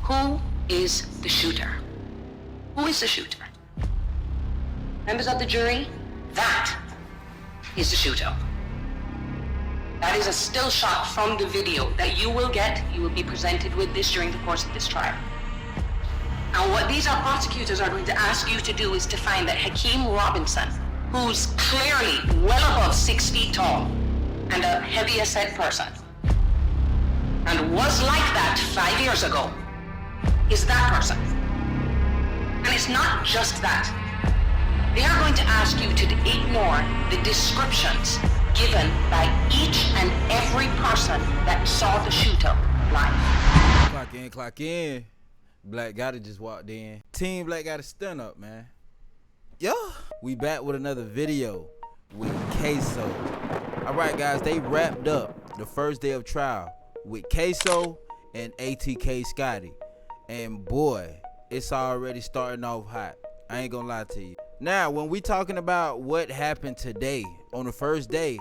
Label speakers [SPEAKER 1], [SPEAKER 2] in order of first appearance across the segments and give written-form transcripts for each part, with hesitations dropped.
[SPEAKER 1] Who is the shooter? Who is the shooter? Members of the jury, that is the shooter. That is a still shot from the video that you will get. You will be presented with this during the course of this trial. And what these prosecutors are going to ask you to do is to find that Hakeem Robinson, who's clearly well above 6 feet tall and a heavier set person, and was like that 5 years ago, is that person. And it's not just that. They are going to ask you to ignore the descriptions given by each and every person that saw the shooter live.
[SPEAKER 2] Clock in, clock in. Black Gotta just walked in. Team Black Gotta stand up, man. Yeah, we back with another video with Ksoo. Alright guys, they wrapped up the first day of trial with Ksoo and ATK Scotty. And boy, it's already starting off hot. I ain't gonna lie to you. Now, when we talking about what happened today on the first day,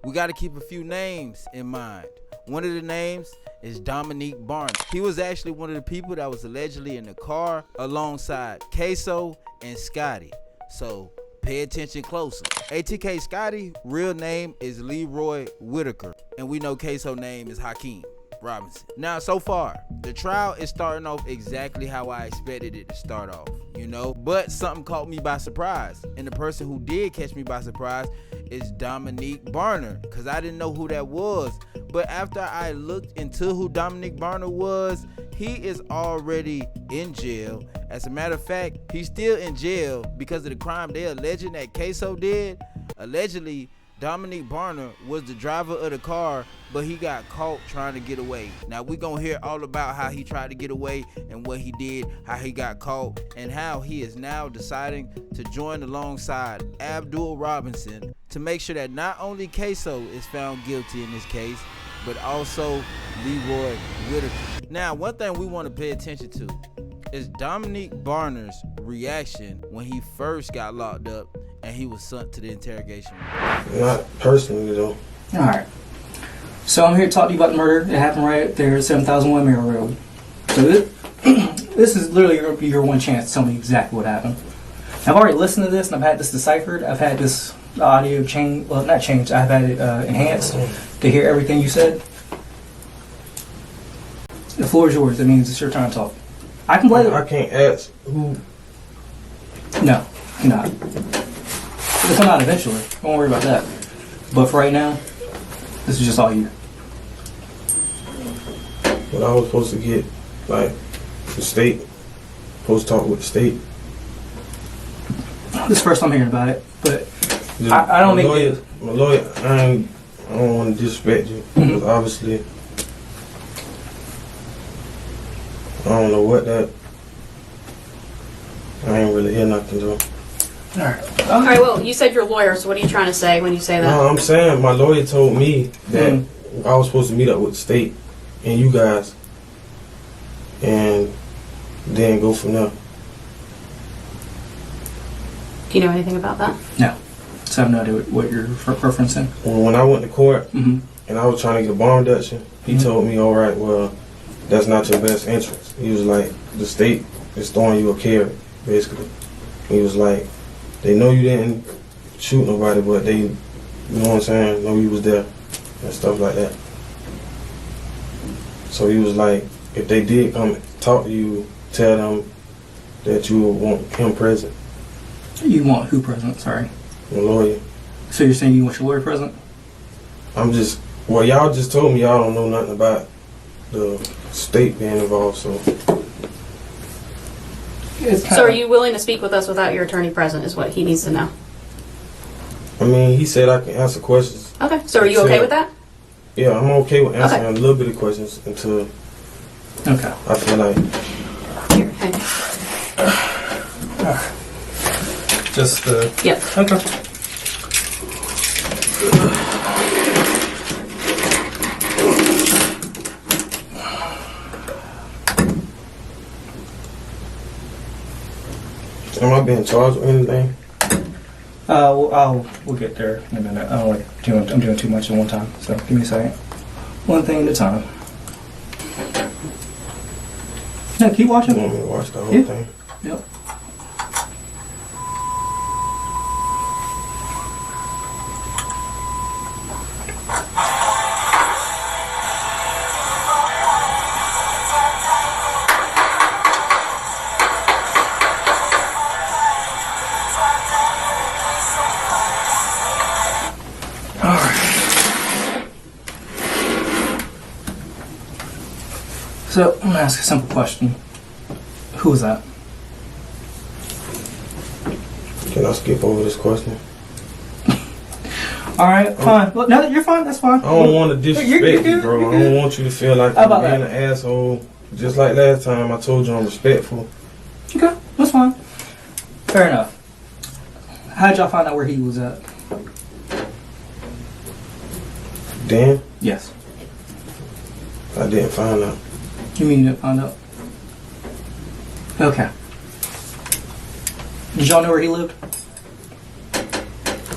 [SPEAKER 2] we gotta keep a few names in mind. One of the names is Dominique Barner. He was actually one of the people that was allegedly in the car alongside Ksoo and Scotty. So pay attention closer. ATK Scotty, real name is Leroy Whitaker. And we know Ksoo name is Hakeem Robinson. Now, so far, the trial is starting off exactly how I expected it to start off, you know? But something caught me by surprise. And the person who did catch me by surprise is Dominique Barner, because I didn't know who that was. But after I looked into who Dominique Barner was, he is already in jail. As a matter of fact, he's still in jail because of the crime they alleging that Ksoo did. Allegedly, Dominique Barner was the driver of the car, but he got caught trying to get away. Now we're gonna hear all about how he tried to get away and what he did, how he got caught, and how he is now deciding to join alongside Abdul Robinson to make sure that not only Ksoo is found guilty in this case, but also Leroy Whitaker. Now, one thing we want to pay attention to is Dominique Barner's reaction when he first got locked up and he was sent to the interrogation room.
[SPEAKER 3] Not personally, though.
[SPEAKER 4] All right. So I'm here to talk to you about the murder that happened right there at 7001 Mirror Road. So this is literally your one chance to tell me exactly what happened. I've already listened to this and I've had this deciphered. I've had this audio changed, well, not changed, I've had it enhanced to hear everything you said. The floor is yours. That means it's your time to talk. I can blame it.
[SPEAKER 3] I can't ask who.
[SPEAKER 4] No, you're not. It'll come out eventually. Don't worry about that. But for right now, this is just all you.
[SPEAKER 3] But I was supposed to get, like, the state. Supposed to talk with the state.
[SPEAKER 4] This is the first I'm hearing about it, but I don't make it.
[SPEAKER 3] My lawyer, I don't want to disrespect you. Because obviously, I don't know what that. I ain't really hear nothing though.
[SPEAKER 4] Alright.
[SPEAKER 5] Okay, well, you said you're a lawyer, so what are you trying to say when you say that?
[SPEAKER 3] No, I'm saying my lawyer told me that I was supposed to meet up with the state and you guys and then go from there.
[SPEAKER 5] Do you know anything about that?
[SPEAKER 4] No. So I have no idea what you're referencing.
[SPEAKER 3] When I went to court and I was trying to get a bond reduction, he told me, all right, well, that's not your best interest. He was like, the state is throwing you a carrot, basically. He was like, they know you didn't shoot nobody, but they, you know what I'm saying, know you was there and stuff like that. So he was like, if they did come talk to you, tell them that you want him present.
[SPEAKER 4] You want who present? Sorry.
[SPEAKER 3] My lawyer.
[SPEAKER 4] So you're saying you want your lawyer present?
[SPEAKER 3] I'm just, well, y'all just told me y'all don't know nothing about the state being involved, so.
[SPEAKER 5] So are you willing to speak with us without your attorney present is what he needs to know?
[SPEAKER 3] I mean, he said I can answer questions.
[SPEAKER 5] Okay, so are you okay with that?
[SPEAKER 3] Yeah, I'm okay with answering a little bit of questions until I feel like.
[SPEAKER 5] Here, hang on.
[SPEAKER 4] Just
[SPEAKER 5] Yep.
[SPEAKER 4] Okay.
[SPEAKER 3] Am I being charged with anything?
[SPEAKER 4] We'll get there in a minute. I'm doing too much at one time, so give me a second. One thing at a time. Yeah, keep watching.
[SPEAKER 3] You want me to watch the whole
[SPEAKER 4] Yeah.
[SPEAKER 3] thing?
[SPEAKER 4] Yep. So, I'm gonna ask a simple question. Who was that?
[SPEAKER 3] Can I skip over this question?
[SPEAKER 4] Alright, fine. Well, no, you're fine, that's fine.
[SPEAKER 3] I don't want to disrespect
[SPEAKER 4] You're
[SPEAKER 3] you, bro.
[SPEAKER 4] you're
[SPEAKER 3] I don't want you to feel like
[SPEAKER 4] How
[SPEAKER 3] you're
[SPEAKER 4] about
[SPEAKER 3] being
[SPEAKER 4] that?
[SPEAKER 3] an asshole. Just like last time, I told you I'm respectful.
[SPEAKER 4] Okay, that's fine. Fair enough. How did y'all find out where he was at?
[SPEAKER 3] Dan,
[SPEAKER 4] Yes.
[SPEAKER 3] I didn't find out.
[SPEAKER 4] You mean you didn't find out? Okay. Did y'all know where he lived?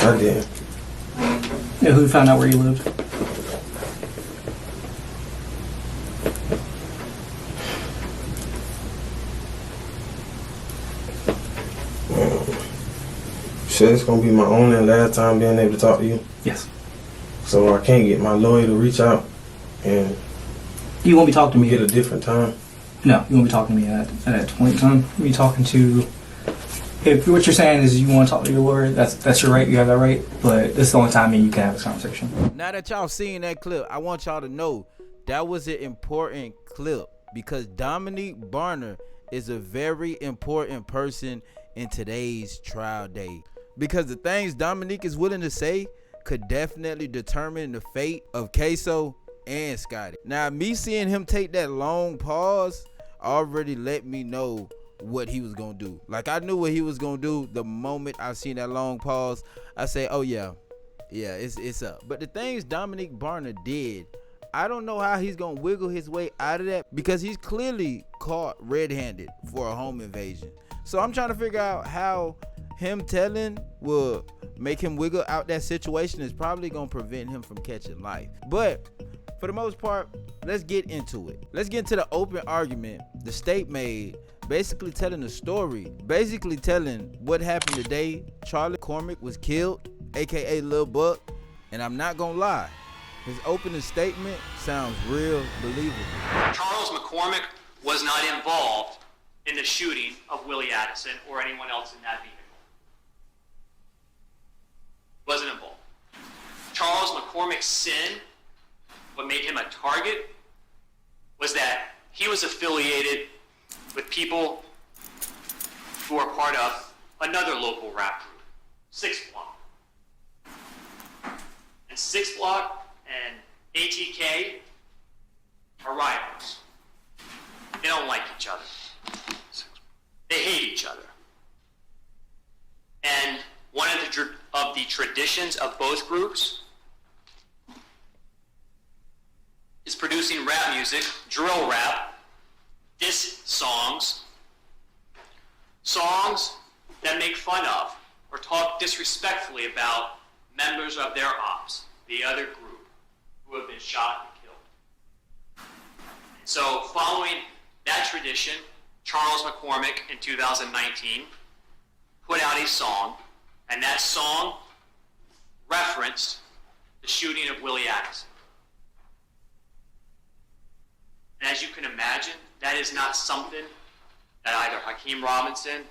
[SPEAKER 3] I didn't.
[SPEAKER 4] Yeah, who found out where he lived?
[SPEAKER 3] Said it's gonna be my only and last time being able to talk to you.
[SPEAKER 4] Yes.
[SPEAKER 3] So I can't get my lawyer to reach out and
[SPEAKER 4] You won't be talking to
[SPEAKER 3] we
[SPEAKER 4] me.
[SPEAKER 3] get a different time.
[SPEAKER 4] No, you won't be talking to me at that point in time. You'll be talking to. If what you're saying is you want to talk to your lawyer, that's your right. You have that right. But this is the only time me and you can have this conversation.
[SPEAKER 2] Now that y'all seen that clip, I want y'all to know that was an important clip because Dominique Barner is a very important person in today's trial day. Because the things Dominique is willing to say could definitely determine the fate of Ksoo and Scotty. Now, me seeing him take that long pause already let me know what he was gonna do. Like, I knew what he was gonna do the moment I seen that long pause. I say, oh yeah, it's up. But the things Dominique Barner did, I don't know how he's gonna wiggle his way out of that because he's clearly caught red-handed for a home invasion. So I'm trying to figure out how him telling will make him wiggle out that situation is probably gonna prevent him from catching life. But for the most part, let's get into it. Let's get into the open argument the state made, basically telling the story, basically telling what happened the day Charlie McCormick was killed, aka Lil Buck. And I'm not gonna lie, his opening statement sounds real believable.
[SPEAKER 6] Charles McCormick was not involved in the shooting of Willie Addison or anyone else in that vehicle. Wasn't involved. Charles McCormick's sin, what made him a target, was that he was affiliated with people who are part of another local rap group, 6 Block. And 6 Block and ATK are rivals. They don't like each other. They hate each other. And one of the traditions of both groups is producing rap music, drill rap, diss songs, songs that make fun of or talk disrespectfully about members of their ops, the other group, who have been shot and killed. So following that tradition, Charles McCormick in 2019 put out a song, and that song referenced the shooting of Willie Addison. And as you can imagine, that is not something that either Hakeem Robinson,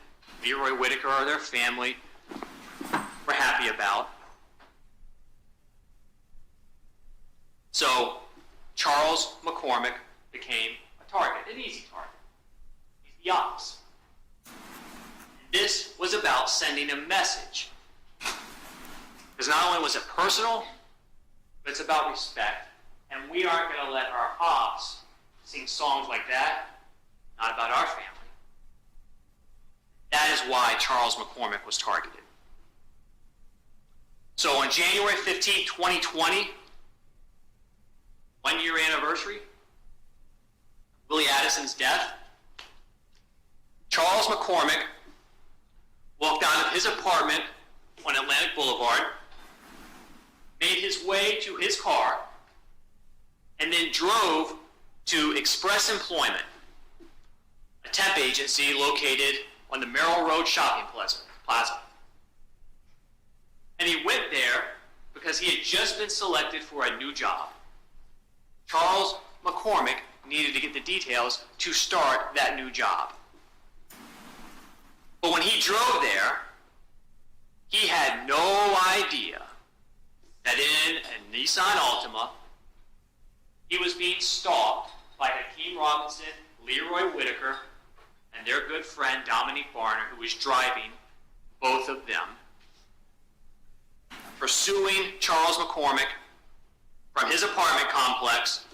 [SPEAKER 6] Leroy Whitaker, or their family were happy about. So Charles McCormick became a target, an easy target. He's the ops. This was about sending a message. Because not only was it personal, but it's about respect. And we aren't going to let our ops sing songs like that, not about our family. That is why Charles McCormick was targeted. So on January 15, 2020, 1 year anniversary, Willie Addison's death, Charles McCormick walked out of his apartment on Atlantic Boulevard, made his way to his car, and then drove to Express Employment, agency located on the Merrill Road shopping plaza. And he went there because he had just been selected for a new job. Charles McCormick needed to get the details to start that new job. But when he drove there, he had no idea that in a Nissan Altima, he was being stalked by Hakeem Robinson, Leroy Whitaker, and their good friend Dominique Barner, who was driving both of them, pursuing Charles McCormick from his apartment complex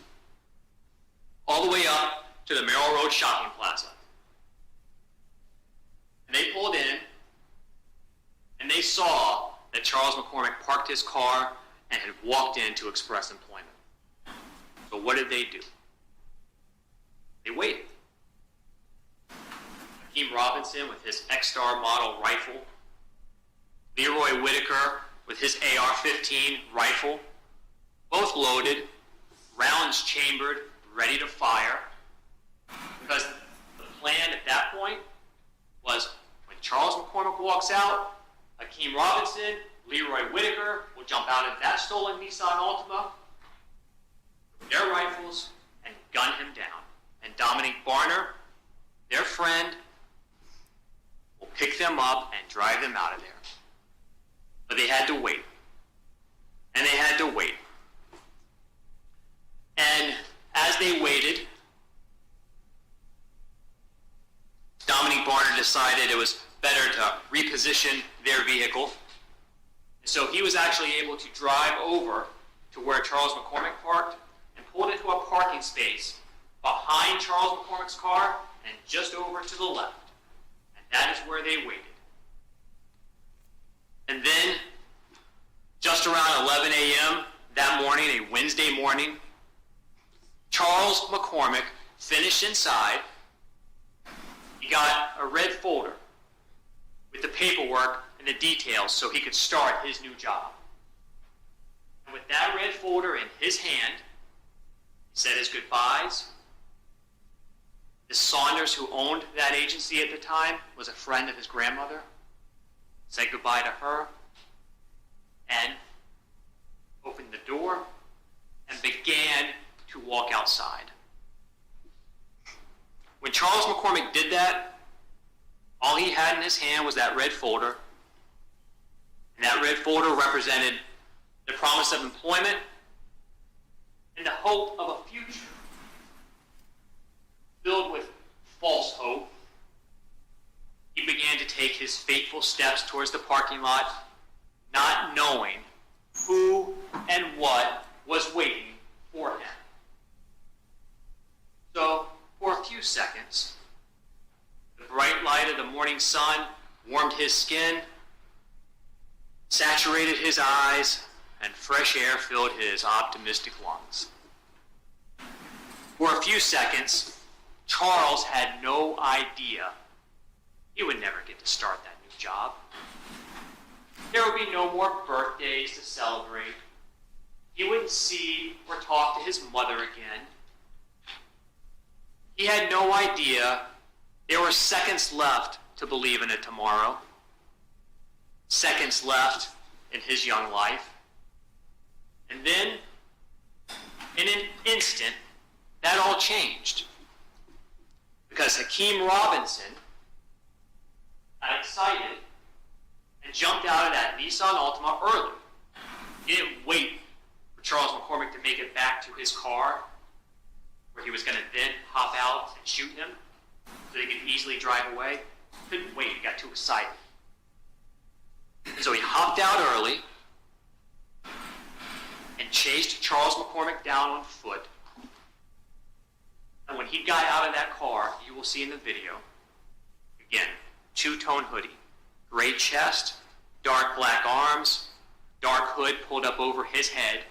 [SPEAKER 6] all the way up to the Merrill Road shopping plaza. And they pulled in, and they saw that Charles McCormick parked his car and had walked in to express employment. So what did they do? They waited. Hakeem Robinson with his X-Star model rifle, Leroy Whitaker with his AR-15 rifle, both loaded, rounds chambered, ready to fire, because the plan at that point was when Charles McCormick walks out, Hakeem Robinson, Leroy Whitaker will jump out of that stolen Nissan Altima with their rifles and gun him down. And Dominique Barner, their friend, will pick them up and drive them out of there. But they had to wait. And they had to wait. And as they waited, Dominique Barner decided it was better to reposition their vehicle. And so he was actually able to drive over to where Charles McCormick parked and pulled into a parking space behind Charles McCormick's car and just over to the left. And that is where they waited. And then, just around 11 a.m. that morning, a Wednesday morning, Charles McCormick finished inside. He got a red folder with the paperwork and the details so he could start his new job. And with that red folder in his hand, he said his goodbyes. Miss Saunders, who owned that agency at the time, was a friend of his grandmother. Said goodbye to her and opened the door and began to walk outside. When Charles McCormick did that, all he had in his hand was that red folder. And that red folder represented the promise of employment and the hope of a future filled with false hope. He began to take his fateful steps towards the parking lot, not knowing who and what was waiting for him. So, for a few seconds, the bright light of the morning sun warmed his skin, saturated his eyes, and fresh air filled his optimistic lungs. For a few seconds, Charles had no idea he would never get to start that new job. There would be no more birthdays to celebrate. He wouldn't see or talk to his mother again. He had no idea there were seconds left to believe in a tomorrow. Seconds left in his young life. And then, in an instant, that all changed. Because Hakeem Robinson got excited and jumped out of that Nissan Altima early. He didn't wait for Charles McCormick to make it back to his car, where he was going to then hop out and shoot him so he could easily drive away. Couldn't wait, he got too excited. So he hopped out early and chased Charles McCormick down on foot. And when he got out of that car, you will see in the video, again, two-tone hoodie, gray chest, dark black arms, dark hood pulled up over his head,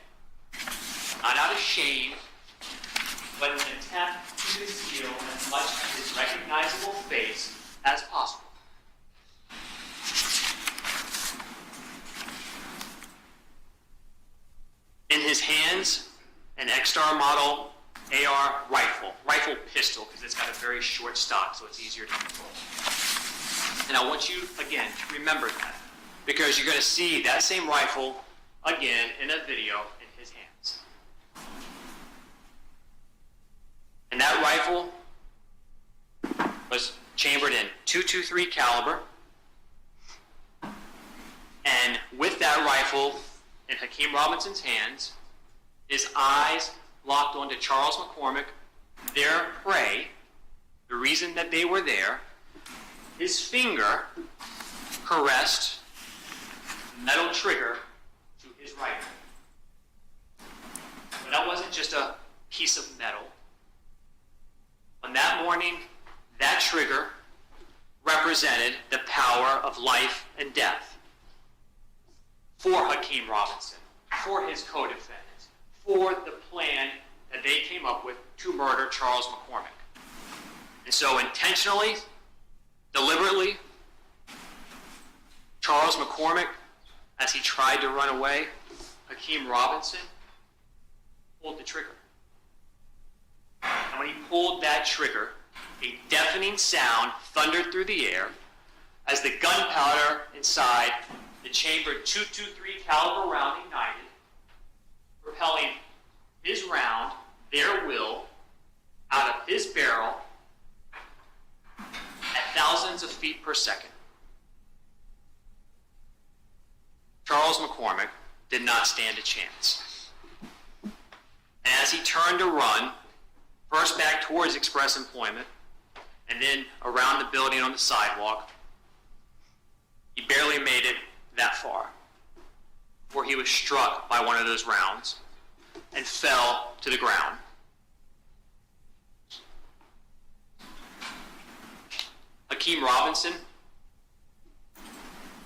[SPEAKER 6] not out of shame, but in an attempt to conceal as much of his recognizable face as possible. In his hands, an X-Star model AR rifle pistol because it's got a very short stock, so it's easier to control. And I want you, again, to remember that, because you're going to see that same rifle again in a video in his hands. And that rifle was chambered in .223 caliber. And with that rifle in Hakeem Robinson's hands, his eyes locked onto Charles McCormick, their prey, the reason that they were there, his finger caressed the metal trigger to his rifle. But that wasn't just a piece of metal. On that morning, that trigger represented the power of life and death for Hakeem Robinson, for his co-defendants, for the plan that they came up with to murder Charles McCormick. And so intentionally, deliberately, Charles McCormick, as he tried to run away, Hakeem Robinson pulled the trigger. And when he pulled that trigger, a deafening sound thundered through the air as the gunpowder inside the chambered .223 caliber round ignited, propelling his round, their will, out of his barrel at thousands of feet per second. Charles McCormick did not stand a chance. And as he turned to run, first back towards Express Employment, and then around the building on the sidewalk, he barely made it that far before he was struck by one of those rounds and fell to the ground. Hakeem Robinson,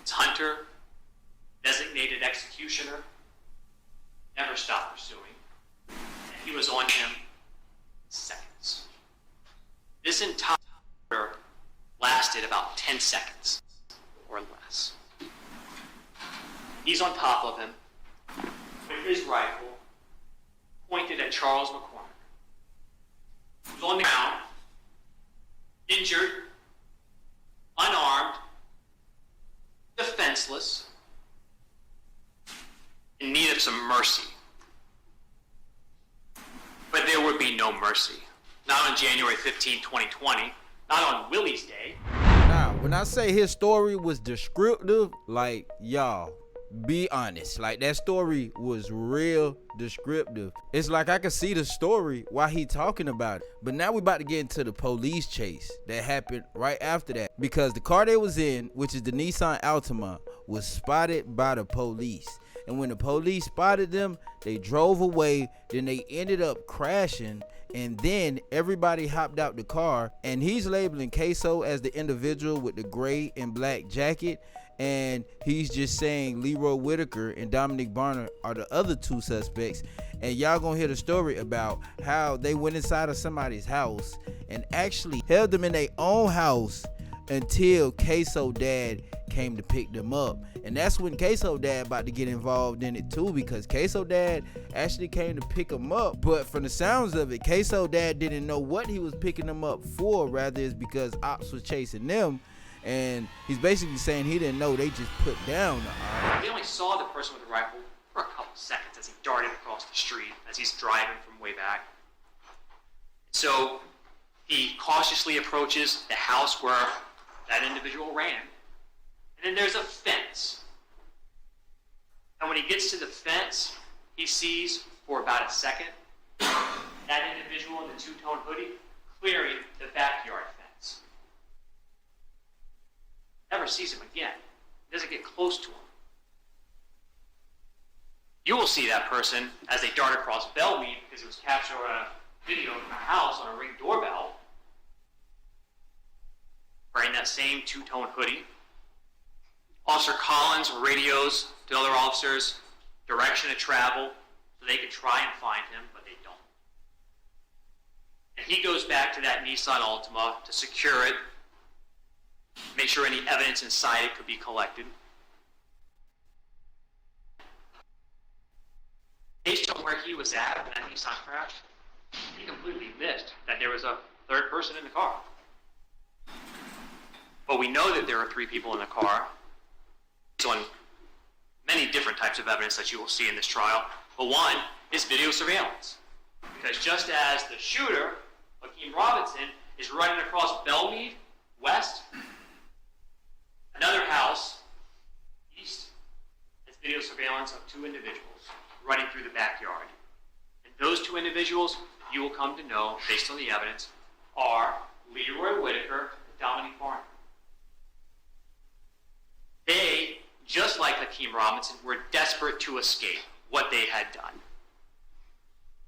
[SPEAKER 6] his hunter, designated executioner, never stopped pursuing, and he was on him in seconds. This entire lasted about 10 seconds or less. He's on top of him with his rifle pointed at Charles McCormick. He's on the ground, injured, unarmed, defenseless, in need of some mercy. But there would be no mercy. Not on January 15, 2020. Not on Willie's Day.
[SPEAKER 2] Now, when I say his story was descriptive, like, y'all, be honest. Like, that story was real descriptive. It's like I could see the story while he talking about it. But now we about to get into the police chase that happened right after that. Because the car they was in, which is the Nissan Altima, was spotted by the police. And when the police spotted them, they drove away. Then they ended up crashing. And then everybody hopped out the car. And he's labeling Ksoo as the individual with the gray and black jacket. And he's just saying Leroy Whitaker and Dominic Barner are the other two suspects. And y'all gonna hear the story about how they went inside of somebody's house and actually held them in their own house until Ksoo dad came to pick them up. And that's when Ksoo dad about to get involved in it too, because Ksoo dad actually came to pick him up. But from the sounds of it, Ksoo dad didn't know what he was picking them up for. Rather, it's because ops was chasing them. And he's basically saying he didn't know, they just put down the op.
[SPEAKER 6] They only saw the person with the rifle for a couple seconds as he darted across the street as he's driving from way back. So he cautiously approaches the house where that individual ran. And then there's a fence. And when he gets to the fence, he sees for about a second that individual in the two-tone hoodie clearing the backyard fence. Never sees him again. Doesn't get close to him. You will see that person as they dart across Bellmead, because it was captured on a video from a house on a Ring doorbell, wearing that same two-tone hoodie. Officer Collins radios to other officers direction of travel so they can try and find him, but they don't. And he goes back to that Nissan Altima to secure it, make sure any evidence inside it could be collected. Based on where he was at when that Nissan crashed, he completely missed that there was a third person in the car. But we know that there are 3 people in the car. It's on many different types of evidence that you will see in this trial. But one is video surveillance. Because just as the shooter, Hakeem Robinson, is running across Belmead west, another house east has video surveillance of 2 individuals running through the backyard. And those 2 individuals, you will come to know, based on the evidence, are Leroy Whitaker and Dominique Barner. They, just like Hakeem Robinson, were desperate to escape what they had done.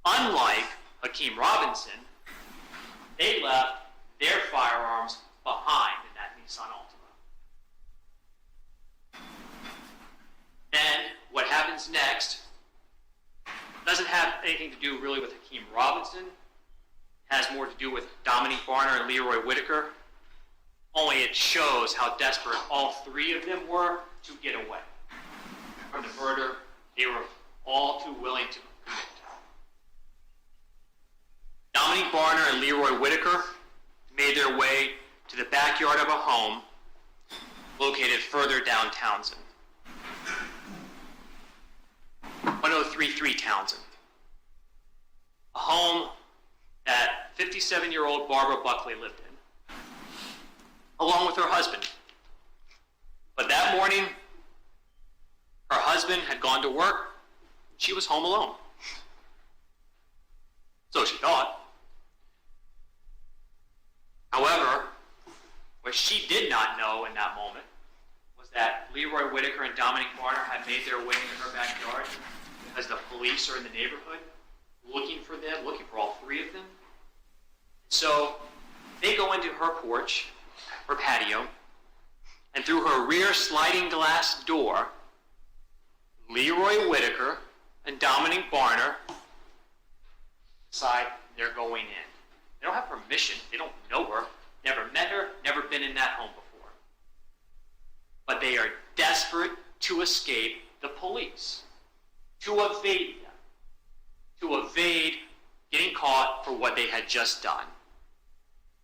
[SPEAKER 6] Unlike Hakeem Robinson, they left their firearms behind in that Nissan Altima. Then, what happens next doesn't have anything to do really with Hakeem Robinson. It has more to do with Dominique Barner and Leroy Whitaker. Only it shows how desperate all 3 of them were to get away from the murder they were all too willing to commit. Dominique Barner and Leroy Whitaker made their way to the backyard of a home located further down Townsend. 1033 Townsend. A home that 57-year-old Barbara Buckley lived in, along with her husband. But that morning, her husband had gone to work. She was home alone. So she thought. However, what she did not know in that moment was that Leroy Whitaker and Dominique Barner had made their way into her backyard because the police are in the neighborhood looking for them, looking for all 3 of them. So they go into her porch, her patio, and through her rear sliding glass door, Leroy Whitaker and Dominique Barner decide they're going in. They don't have permission. They don't know her, never met her, never been in that home before. But they are desperate to escape the police, to evade them, to evade getting caught for what they had just done.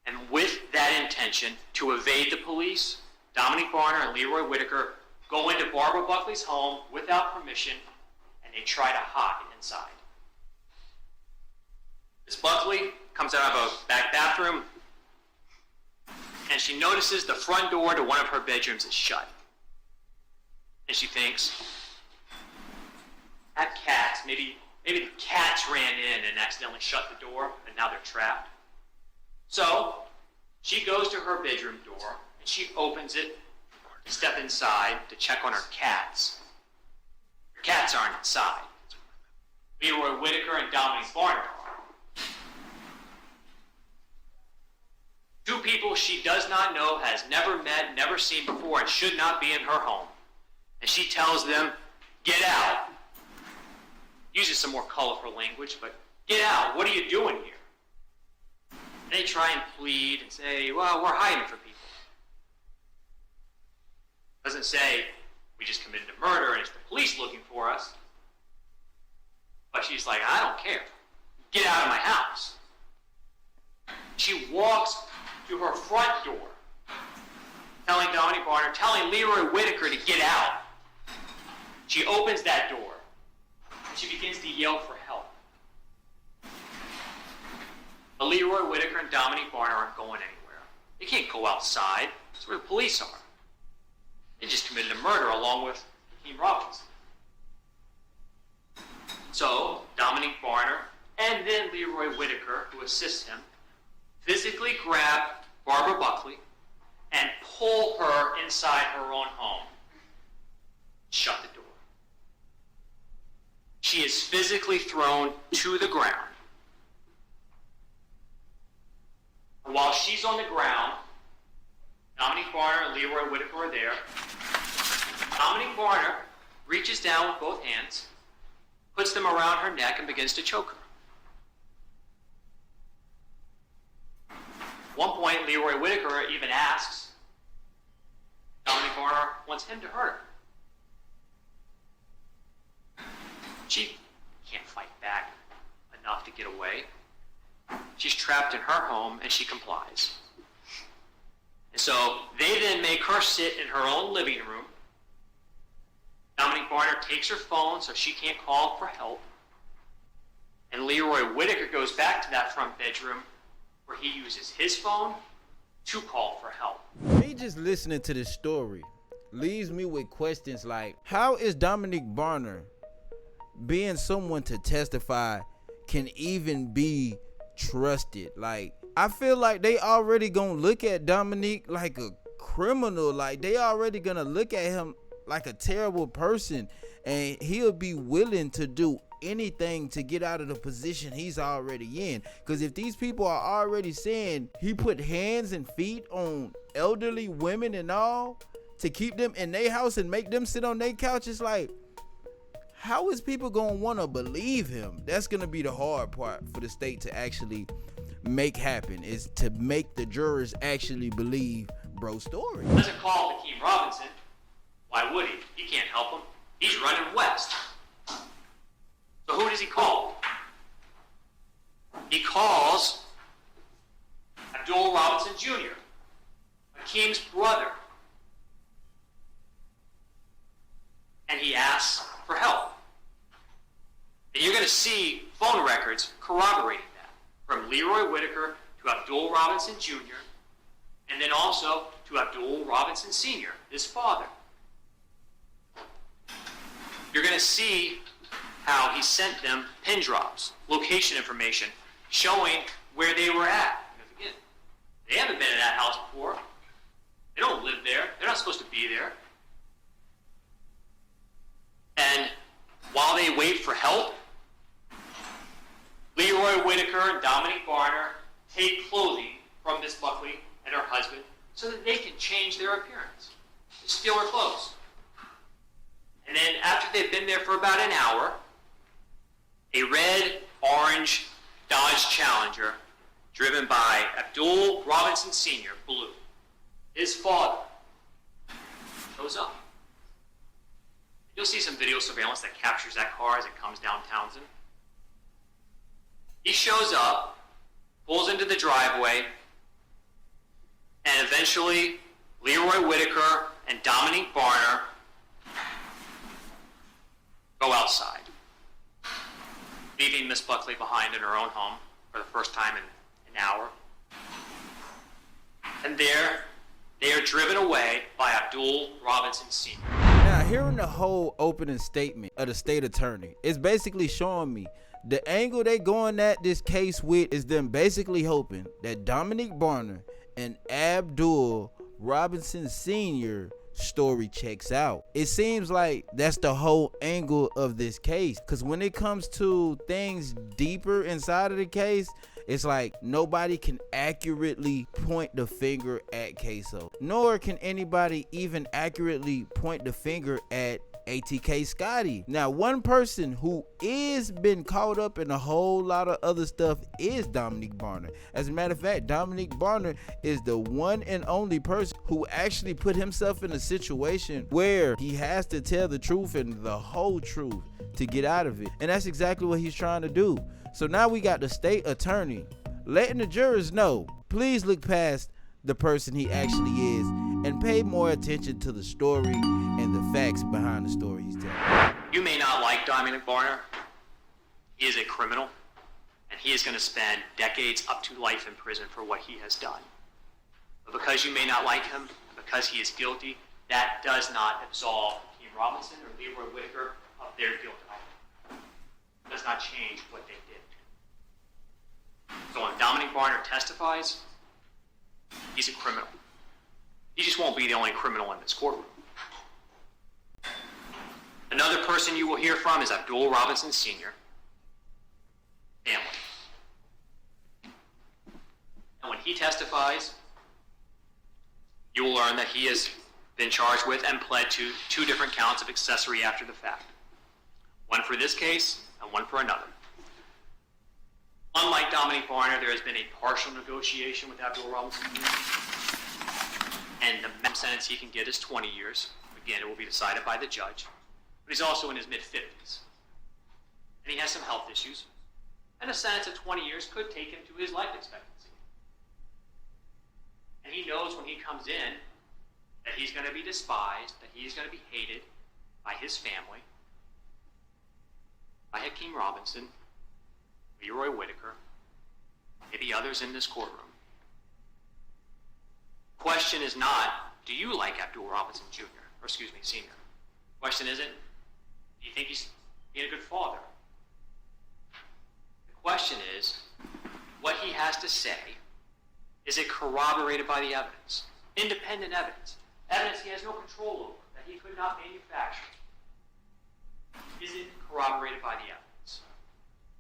[SPEAKER 6] And with that intention, to evade the police, Dominique Barner and Leroy Whitaker go into Barbara Buckley's home without permission, and they try to hide inside. Miss Buckley comes out of a back bathroom, and she notices the front door to one of her bedrooms is shut. And she thinks, that cats, maybe the cats ran in and accidentally shut the door, and now they're trapped. So she goes to her bedroom door, and she opens it to step inside to check on her cats. Her cats aren't inside. Leroy Whitaker and Dominique Barner are. 2 people she does not know, has never met, never seen before, and should not be in her home. And she tells them, get out. Uses some more colorful language, but get out. What are you doing here? And they try and plead and say, well, we're hiding for people. Doesn't say, we just committed a murder and it's the police looking for us. But she's like, I don't care. Get out of my house. She walks to her front door, telling Dominique Barner, telling Leroy Whitaker to get out. She opens that door, and she begins to yell for help. But Leroy Whitaker and Dominique Barner aren't going anywhere. They can't go outside. That's where the police are. They just committed a murder along with Hakeem Robinson. So Dominique Barner and then Leroy Whitaker, who assists him, physically grab Barbara Buckley and pull her inside her own home. Shut the door. She is physically thrown to the ground. While she's on the ground, Dominique Barner and Leroy Whitaker are there. Dominique Barner reaches down with both hands, puts them around her neck, and begins to choke her. At one point, Leroy Whitaker even asks Dominique Barner wants him to hurt her. She can't fight back enough to get away. She she's trapped in her home, and she complies. And so they then make her sit in her own living room. Dominique Barner takes her phone so she can't call for help. And Leroy Whitaker goes back to that front bedroom where he uses his phone to call for help.
[SPEAKER 2] Me just listening to this story leaves me with questions like, how is Dominique Barner being someone to testify can even be trusted? Like, I feel like they already gonna look at Dominique like a criminal. Like, they already gonna look at him like a terrible person, and he'll be willing to do anything to get out of the position he's already in. Because if these people are already saying he put hands and feet on elderly women and all to keep them in their house and make them sit on their couch, it's like, how is people gonna want to believe him? That's gonna be the hard part for the state to actually make happen, is to make the jurors actually believe bro's story.
[SPEAKER 6] He doesn't call Hakeem Robinson. Why would he? He can't help him. He's running west. So who does he call? He calls Abdul Robinson Jr., Hakeem's brother. And he asks for help. And you're going to see phone records corroborating that, from Leroy Whitaker to Abdul Robinson Jr., and then also to Abdul Robinson Sr., his father. You're going to see how he sent them pin drops, location information, showing where they were at. Because again, they haven't been in that house before. They don't live there. They're not supposed to be there. And while they wait for help, Leroy Whitaker and Dominique Barner take clothing from Miss Buckley and her husband so that they can change their appearance. They steal her clothes. And then after they've been there for about an hour, a red-orange Dodge Challenger driven by Abdul Robinson Sr., blue, his father, shows up. You'll see some video surveillance that captures that car as it comes down Townsend. He shows up, pulls into the driveway, and eventually Leroy Whitaker and Dominique Barner go outside, leaving Miss Buckley behind in her own home for the first time in an hour. And there, they are driven away by Abdul Robinson Sr.
[SPEAKER 2] Now, hearing the whole opening statement of the state attorney, it's basically showing me the angle they going at this case with is them basically hoping that Dominique Barner and Abdul Robinson Sr. story checks out. It seems like that's the whole angle of this case, because when it comes to things deeper inside of the case, it's like nobody can accurately point the finger at Ksoo, nor can anybody even accurately point the finger at ATK Scotty. Now, one person who is been caught up in a whole lot of other stuff is Dominique Barner. As a matter of fact, Dominique Barner is the one and only person who actually put himself in a situation where he has to tell the truth and the whole truth to get out of it. And that's exactly what he's trying to do. So now we got the state attorney letting the jurors know, please look past the person he actually is and pay more attention to the story and the facts behind the story he's telling.
[SPEAKER 6] You may not like Dominique Barner. He is a criminal, and he is going to spend decades up to life in prison for what he has done. But because you may not like him, because he is guilty, that does not absolve Hakeem Robinson or Leroy Whitaker of their guilt. It does not change what they did. So when Dominique Barner testifies, he's a criminal. He just won't be the only criminal in this courtroom. Another person you will hear from is Abdul Robinson Sr. family. And when he testifies, you will learn that he has been charged with and pled to 2 different counts of accessory after the fact. One for this case and one for another. Unlike Dominique Barner, there has been a partial negotiation with Abdul Robinson Jr. And the maximum sentence he can get is 20 years. Again, it will be decided by the judge. But he's also in his mid-50s. And he has some health issues. and a sentence of 20 years could take him to his life expectancy. And he knows when he comes in that he's going to be despised, that he's going to be hated by his family, by Hakeem Robinson, Leroy Whitaker, maybe others in this courtroom. Question is not, do you like Abdul Robinson Jr., or excuse me, Sr.? Question isn't, do you think he's being a good father? The question is, what he has to say, is it corroborated by the evidence? Independent evidence. Evidence he has no control over, that he could not manufacture. Is it corroborated by the evidence?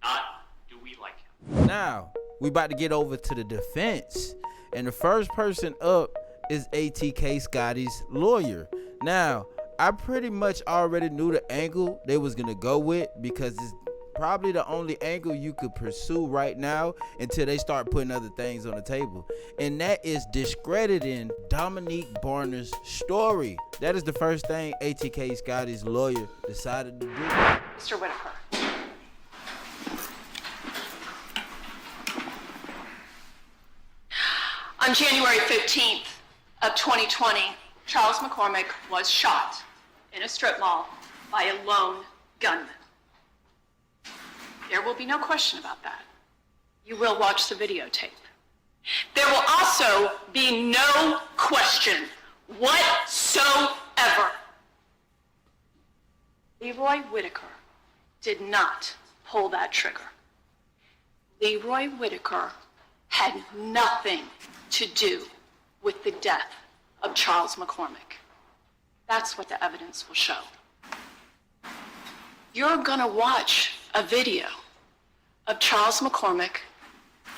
[SPEAKER 6] Not, do we like him?
[SPEAKER 2] Now, we about to get over to the defense. And the first person up is ATK Scotty's lawyer. Now, I pretty much already knew the angle they was going to go with, because it's probably the only angle you could pursue right now until they start putting other things on the table. And that is discrediting Dominique Barner's story. That is the first thing ATK Scotty's lawyer decided to do.
[SPEAKER 1] Mr. Whitaker. On January 15th of 2020, Charles McCormick was shot in a strip mall by a lone gunman. There will be no question about that. You will watch the videotape. There will also be no question whatsoever. Leroy Whitaker did not pull that trigger. Leroy Whitaker had nothing to do with the death of Charles McCormick. That's what the evidence will show. You're gonna watch a video of Charles McCormick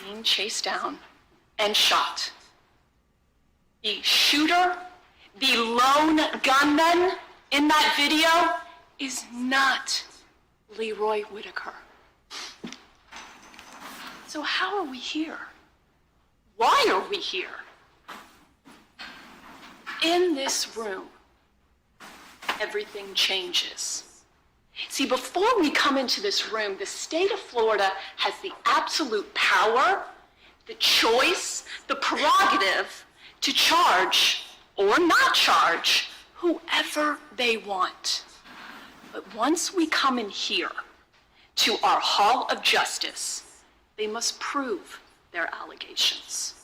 [SPEAKER 1] being chased down and shot. The shooter, the lone gunman in that video is not Leroy Whitaker. So how are we here? Why are we here? In this room, everything changes. See, before we come into this room, the state of Florida has the absolute power, the choice, the prerogative to charge or not charge whoever they want. But once we come in here to our Hall of Justice, they must prove their allegations.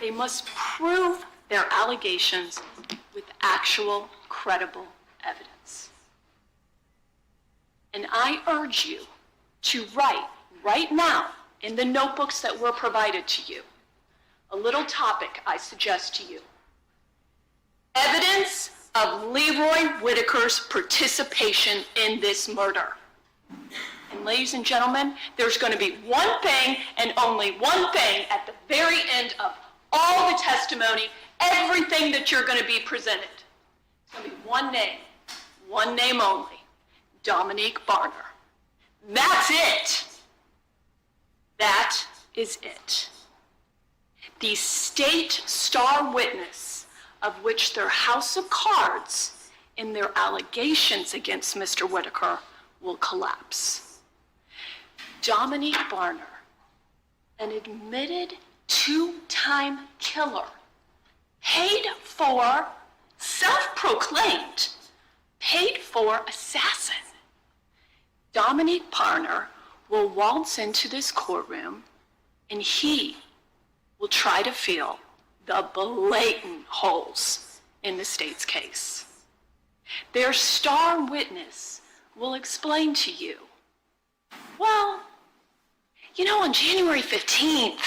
[SPEAKER 1] They must prove their allegations with actual, credible evidence. And I urge you to write right now in the notebooks that were provided to you a little topic I suggest to you. Evidence of Leroy Whitaker's participation in this murder. And ladies and gentlemen, there's going to be one thing and only one thing at the very end of all the testimony, everything that you're going to be presented. It's going to be one name only, Dominique Barner. That's it. That is it. The state star witness of which their house of cards in their allegations against Mr. Whitaker will collapse. Dominique Barner, an admitted two-time killer, paid for, self-proclaimed, paid for assassin. Dominique Barner will waltz into this courtroom and he will try to fill the blatant holes in the state's case. Their star witness will explain to you, well, you know, on January 15th,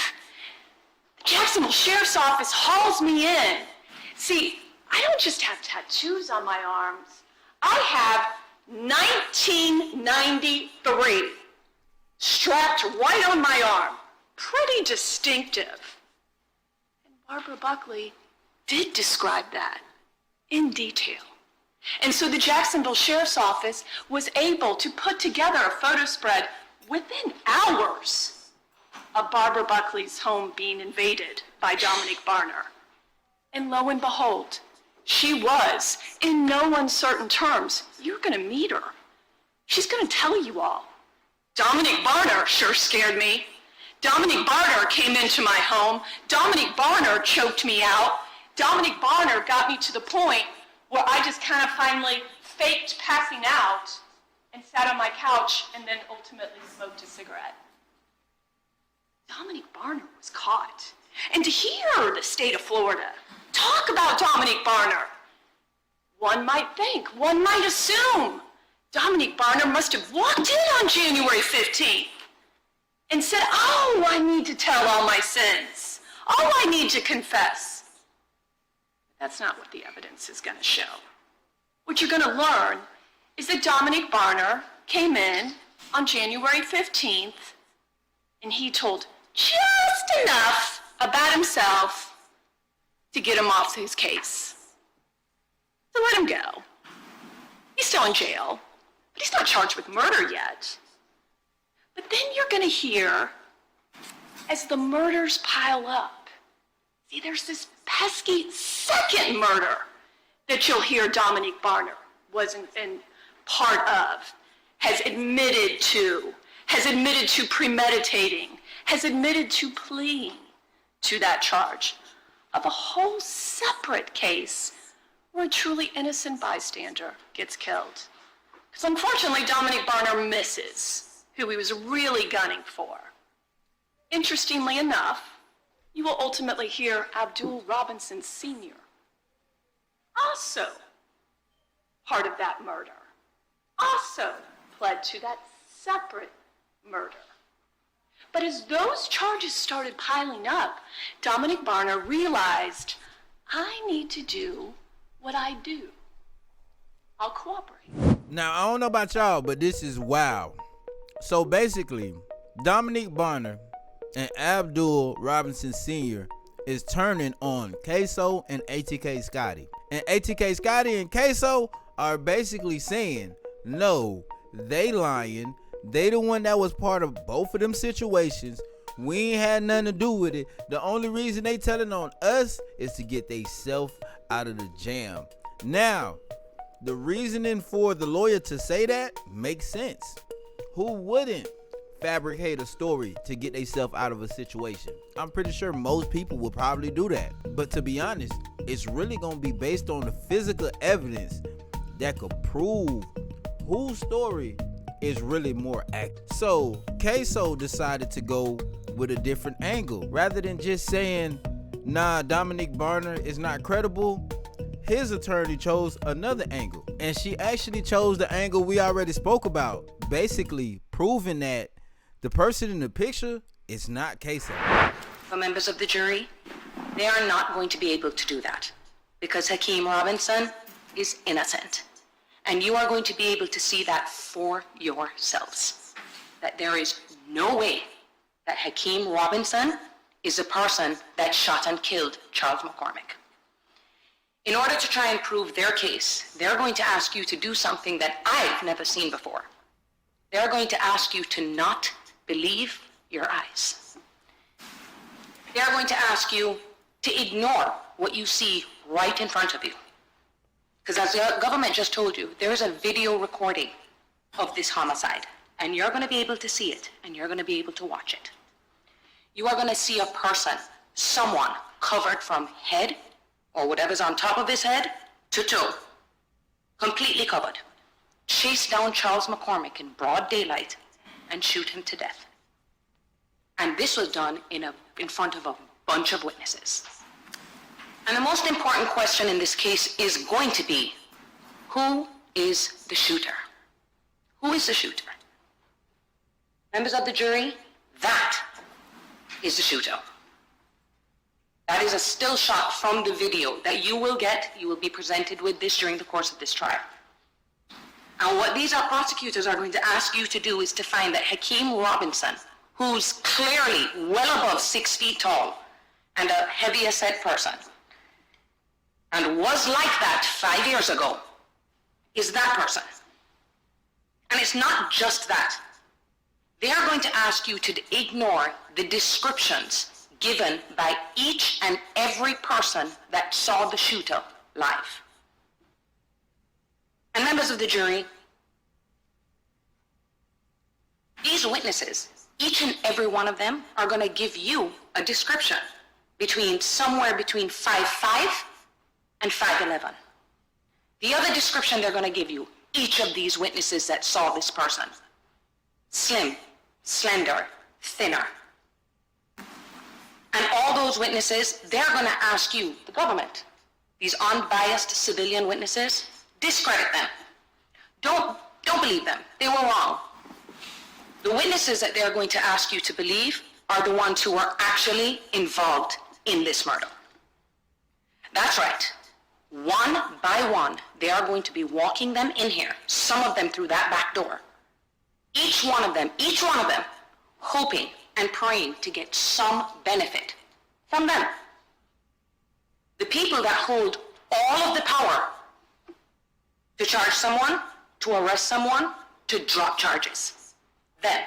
[SPEAKER 1] the Jacksonville Sheriff's Office hauls me in. See, I don't just have tattoos on my arms. I have 1993 strapped right on my arm. Pretty distinctive. And Barbara Buckley did describe that in detail. And so the Jacksonville Sheriff's Office was able to put together a photo spread within hours of Barbara Buckley's home being invaded by Dominique Barner. And lo and behold, she was, in no uncertain terms, you're going to meet her. She's going to tell you all. Dominic Barner sure scared me. Dominic Barner came into my home. Dominic Barner choked me out. Dominic Barner got me to the point where I just kind of finally faked passing out and sat on my couch and then ultimately smoked a cigarette. Dominic Barner was caught. And to hear the state of Florida talk about Dominic Barner, one might think, one might assume, Dominic Barner must have walked in on January 15th and said, oh, I need to tell all my sins. Oh, I need to confess. That's not what the evidence is going to show. What you're going to learn is that Dominic Barner came in on January 15th and he told just enough about himself to get him off his case. So let him go. He's still in jail, but he's not charged with murder yet. But then you're going to hear, as the murders pile up, see, there's this pesky second murder that you'll hear Dominic Barner was in part of, has admitted to premeditating, has admitted to pleading to that charge of a whole separate case where a truly innocent bystander gets killed. Because unfortunately, Dominic Barner misses who he was really gunning for. Interestingly enough, you will ultimately hear Abdul Robinson Sr. also part of that murder, also pled to that separate murder. But as those charges started piling up, Dominic Barner realized, I need to do what I do. I'll cooperate.
[SPEAKER 2] Now, I don't know about y'all, but this is wild. So basically, Dominic Barner and Abdul Robinson Sr. is turning on Ksoo and ATK Scotty. And ATK Scotty and Ksoo are basically saying, no, they lying. They the one that was part of both of them situations. We ain't had nothing to do with it. The only reason they telling on us is to get they self out of the jam. Now, the reasoning for the lawyer to say that makes sense. Who wouldn't fabricate a story to get themselves out of a situation? I'm pretty sure most people would probably do that. But to be honest, it's really going to be based on the physical evidence that could prove whose story is really more accurate. So Ksoo decided to go with a different angle. Rather than just saying, nah, Dominic Barner is not credible, his attorney chose another angle. And she actually chose the angle we already spoke about, basically proving that the person in the picture is not Ksoo.
[SPEAKER 1] For members of the jury, they are not going to be able to do that because Hakeem Robinson is innocent. And you are going to be able to see that for yourselves. That there is no way that Hakeem Robinson is the person that shot and killed Charles McCormick. In order to try and prove their case, they're going to ask you to do something that I've never seen before. They're going to ask you to not believe your eyes. They're going to ask you to ignore what you see right in front of you. Because as the government just told you, there's a video recording of this homicide, and you're going to be able to see it, and you're going to be able to watch it. You are going to see a person, someone, covered from head, or whatever's on top of his head, to toe, completely covered, chase down Charles McCormick in broad daylight and shoot him to death. And this was done in front of a bunch of witnesses. And the most important question in this case is going to be, who is the shooter? Who is the shooter? Members of the jury, that is the shooter. That is a still shot from the video that you will get. You will be presented with this during the course of this trial. And what these prosecutors are going to ask you to do is to find that Hakeem Robinson, who's clearly well above 6 feet tall and a heavy set person, and was like that 5 years ago, is that person. And it's not just that. They are going to ask you to ignore the descriptions given by each and every person that saw the shooter live. And members of the jury, These witnesses, each and every one of them, are going to give you a description somewhere between 5'5" and 5'11". The other description they're going to give you, each of these witnesses that saw this person: slim, slender, thinner. And all those witnesses, they're going to ask you, the government, these unbiased civilian witnesses, discredit them. Don't believe them. They were wrong. The witnesses that they're going to ask you to believe are the ones who are actually involved in this murder. That's right. One by one, they are going to be walking them in here, some of them through that back door. Each one of them, hoping and praying to get some benefit from them. The people that hold all of the power to charge someone, to arrest someone, to drop charges. Then,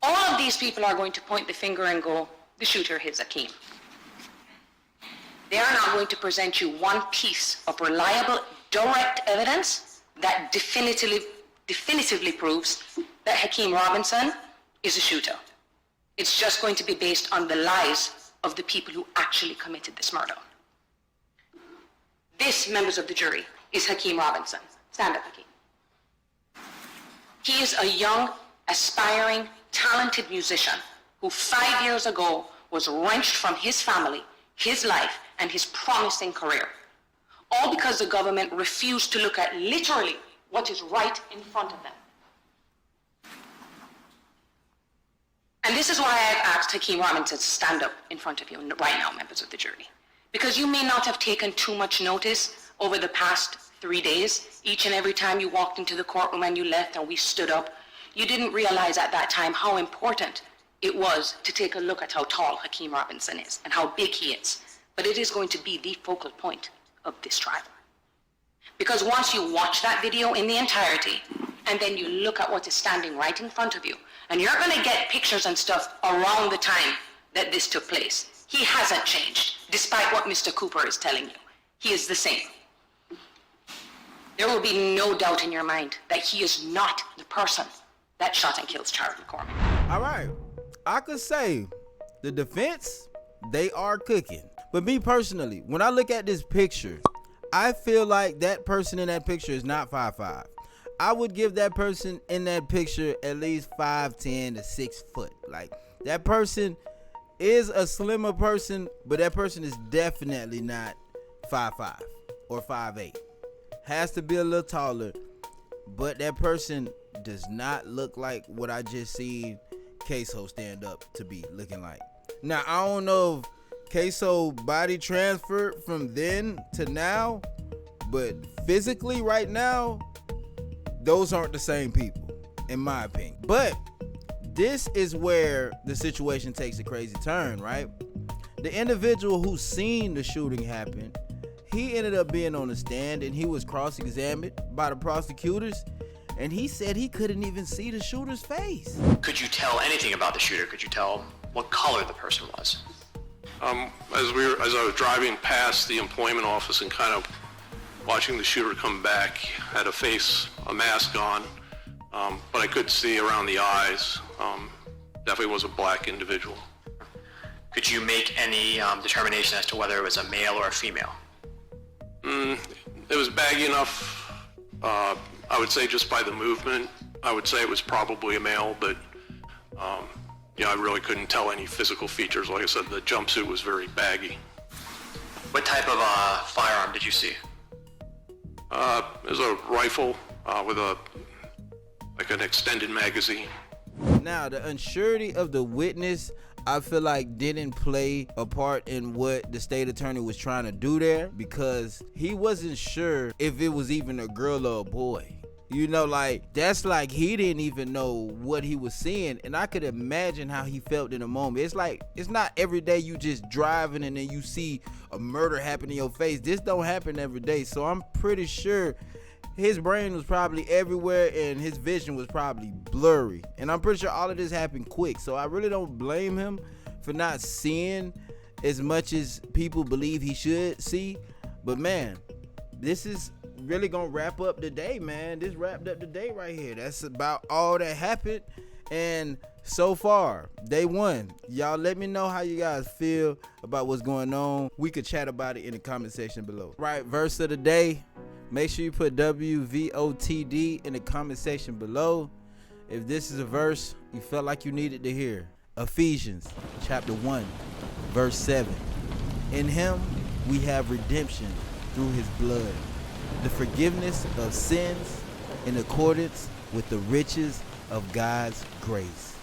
[SPEAKER 1] all of these people are going to point the finger and go, the shooter is Hakeem. They are now going to present you one piece of reliable, direct evidence that definitively proves that Hakeem Robinson is a shooter. It's just going to be based on the lies of the people who actually committed this murder. This, members of the jury, is Hakeem Robinson. Stand up, Hakeem. He is a young, aspiring, talented musician who 5 years ago was wrenched from his family, his life, and his promising career. All because the government refused to look at literally what is right in front of them. And this is why I've asked Hakeem Robinson to stand up in front of you right now, members of the jury. Because you may not have taken too much notice over the past 3 days. Each and every time you walked into the courtroom and you left and we stood up, you didn't realize at that time how important it was to take a look at how tall Hakeem Robinson is and how big he is. But it is going to be the focal point of this trial. Because once you watch that video in the entirety, and then you look at what is standing right in front of you, and you're going to get pictures and stuff around the time that this took place. He hasn't changed, despite what Mr. Cooper is telling you. He is the same. There will be no doubt in your mind that he is not the person that shot and killed Charlie McCormick.
[SPEAKER 2] All right, I could say the defense, they are cooking. But me personally, when I look at this picture, I feel like that person in that picture is not 5'5". I would give that person in that picture at least 5'10" to 6 foot. Like, that person is a slimmer person, but that person is definitely not 5'5" or 5'8". Has to be a little taller, but that person does not look like what I just seen Ksoo stand up to be looking like. Now, I don't know if Ksoo body transferred from then to now, but physically right now, those aren't the same people, in my opinion. But this is where the situation takes a crazy turn, right? The individual who seen the shooting happen, he ended up being on the stand and he was cross-examined by the prosecutors, and he said he couldn't even see the shooter's face.
[SPEAKER 6] Could you tell anything about the shooter? Could you tell what color the person was?
[SPEAKER 7] As I was driving past the employment office and kind of watching the shooter come back, had a mask on, but I could see around the eyes. Definitely was a black individual.
[SPEAKER 6] Could you make any determination as to whether it was a male or a female?
[SPEAKER 7] It was baggy enough, I would say just by the movement. I would say it was probably a male, but I really couldn't tell any physical features. Like I said, the jumpsuit was very baggy.
[SPEAKER 6] What type of firearm did you see?
[SPEAKER 7] It was a rifle with an extended magazine.
[SPEAKER 2] Now, the unsurety of the witness, I feel like didn't play a part in what the state attorney was trying to do there, because he wasn't sure if it was even a girl or a boy. You know, like, that's like he didn't even know what he was seeing, and I could imagine how he felt in a moment. It's like, it's not every day you just driving and then you see a murder happen in your face. This don't happen every day, so I'm pretty sure his brain was probably everywhere and his vision was probably blurry, and I'm pretty sure all of this happened quick. So I really don't blame him for not seeing as much as people believe he should see. But man, this is really gonna wrap up the day, man. This wrapped up the day right here. That's about all that happened. And so far, day one, y'all let me know how you guys feel about what's going on. We could chat about it in the comment section below. Right, verse of the day. Make sure you put WVOTD in the comment section below if this is a verse you felt like you needed to hear. Ephesians chapter 1, verse 7. In him we have redemption through his blood, the forgiveness of sins in accordance with the riches of God's grace.